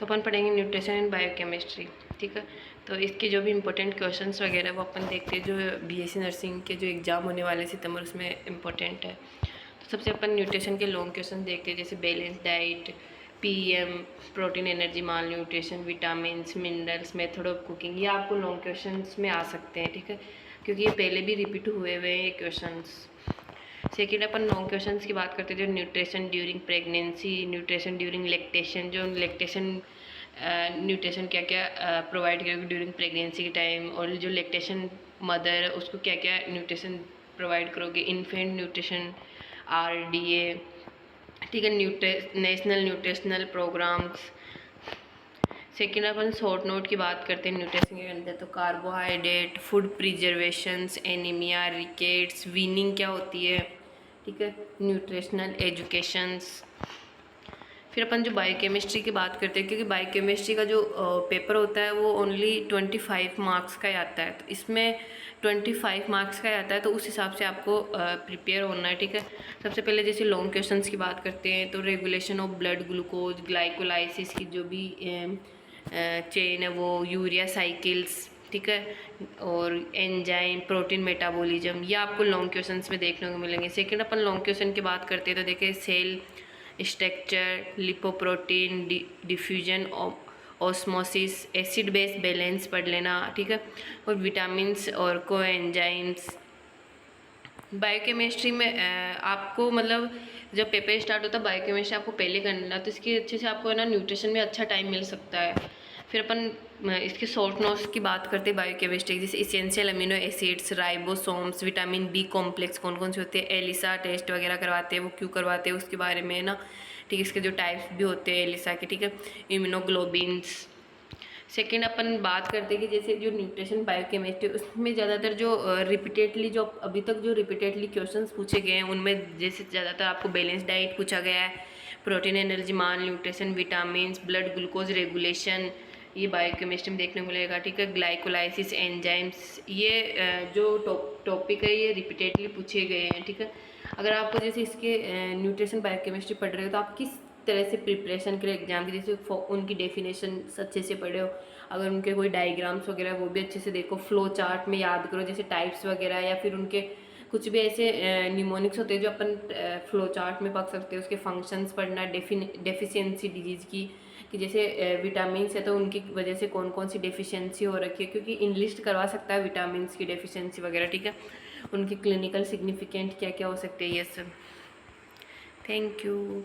तो अपन पढ़ेंगे nutrition and biochemistry, ठीक है। तो इसके जो भी इंपॉर्टेंट क्वेश्चंस वगैरह वो अपन देखते हैं, जो बीएससी नर्सिंग के जो एग्ज़ाम होने वाले सितंबर उसमें इम्पोर्टेंट है। तो सबसे अपन न्यूट्रिशन के लॉन्ग क्वेश्चन देखते हैं, जैसे balance diet, PM, protein, energy, malnutrition, vitamins, minerals, method of cooking, ये आपको लॉन्ग क्वेश्चंस में आ सकते हैं, ठीक है, क्योंकि ये पहले भी रिपीट हुए हुए हैं ये क्वेश्चंस। सेकेंड अपन लॉन्ग क्वेश्चंस की बात करते हैं, जो nutrition during pregnancy, nutrition during lactation, जो लैक्टेशन न्यूट्रिशन क्या क्या प्रोवाइड करेगी ड्यूरिंग प्रेगनेंसी के टाइम, और जो लैक्टेशन मदर है उसको क्या क्या न्यूट्रिशन प्रोवाइड करोगे, इन्फेंट न्यूट्रिशन, आरडीए, ठीक है, नेशनल न्यूट्रिशनल प्रोग्राम्स। सेकेंड अपन शॉर्ट नोट की बात करते हैं न्यूट्रिशन के अंदर, तो carbohydrate, food preservations, anaemia, rickets, weaning क्या होती है, ठीक है, न्यूट्रिशनल एजुकेशंस। फिर अपन जो बायोकेमिस्ट्री की बात करते हैं, क्योंकि बायोकेमिस्ट्री का जो पेपर होता है वो ओनली 25 मार्क्स का ही आता है, तो इसमें 25 मार्क्स का ही आता है, तो उस हिसाब से आपको प्रिपेयर होना है, ठीक है। सबसे पहले जैसे लॉन्ग क्वेश्चंस की बात करते हैं, तो regulation of blood glucose, glycolysis की जो भी चेन है वो, यूरिया साइकिल्स, ठीक है, और एंजाइम, प्रोटीन मेटाबॉलिज्म, ये आपको लॉन्ग क्वेश्चंस में देखने को मिलेंगे। सेकंड अपन लॉन्ग क्वेश्चन की बात करते हैं, तो देखिए cell structure, lipoprotein, diffusion, osmosis, acid base balance पढ़ लेना, ठीक है, और विटामिन्स और कोएंजाइम्स। बायोकेमिस्ट्री में आपको मतलब जब पेपर स्टार्ट होता है बायोकेमिस्ट्री आपको पहले करना, तो इसके अच्छे से आपको है ना न्यूट्रिशन में अच्छा टाइम मिल सकता है। फिर अपन इसके शॉर्ट नोट्स की बात करते हैं बायोकेमिस्ट्री, जैसे essential amino acids, ribosomes, vitamin B complex कौन कौन से होते हैं, एलिसा टेस्ट वगैरह करवाते हैं, वो क्यों करवाते हैं उसके बारे में है ना, ठीक है, इसके जो टाइप्स भी होते हैं एलिसा के, ठीक है, इम्यूनोग्लोबिन्स। सेकेंड अपन बात करते हैं कि जैसे जो न्यूट्रिशन बायोकेमिस्ट्री उसमें ज़्यादातर जो रिपीटेडली जो अभी तक जो रिपीटेडली क्वेश्चंस पूछे गए हैं उनमें जैसे ज़्यादातर आपको बैलेंस डाइट पूछा गया है, protein, energy, malnutrition, vitamins, blood glucose regulation, ये बायोकेमिस्ट्री में देखने को मिलेगा, ठीक है, ग्लाइकोलाइसिस, एंजाइम्स, ये जो टॉपिक है ये रिपीटेडली पूछे गए हैं, ठीक है। अगर आपको जैसे इसके न्यूट्रिशन बायोकेमिस्ट्री पढ़ रहे हो तो आप किस तरह से प्रिपरेशन के लिए एग्जाम की, जैसे उनकी डेफिनेशन अच्छे से पढ़े हो, अगर उनके कोई डायग्राम्स वगैरह वो भी अच्छे से देखो, फ्लो चार्ट में याद करो, जैसे टाइप्स वगैरह, या फिर उनके कुछ भी ऐसे निमोनिक्स होते हैं जो अपन फ्लो चार्ट में पढ़ सकते हैं, उसके फंक्शंस पढ़ना, डेफिशिएंसी डिजीज़ की, कि जैसे विटामिन है तो उनकी वजह से कौन कौन सी डेफिशिएंसी हो रखी है, क्योंकि इनलिस्ट करवा सकता है विटामिन की डेफिशिएंसी वगैरह, ठीक है, उनकी क्लिनिकल सिग्निफिकेंट क्या क्या हो सकते हैं, ये सब। Thank you.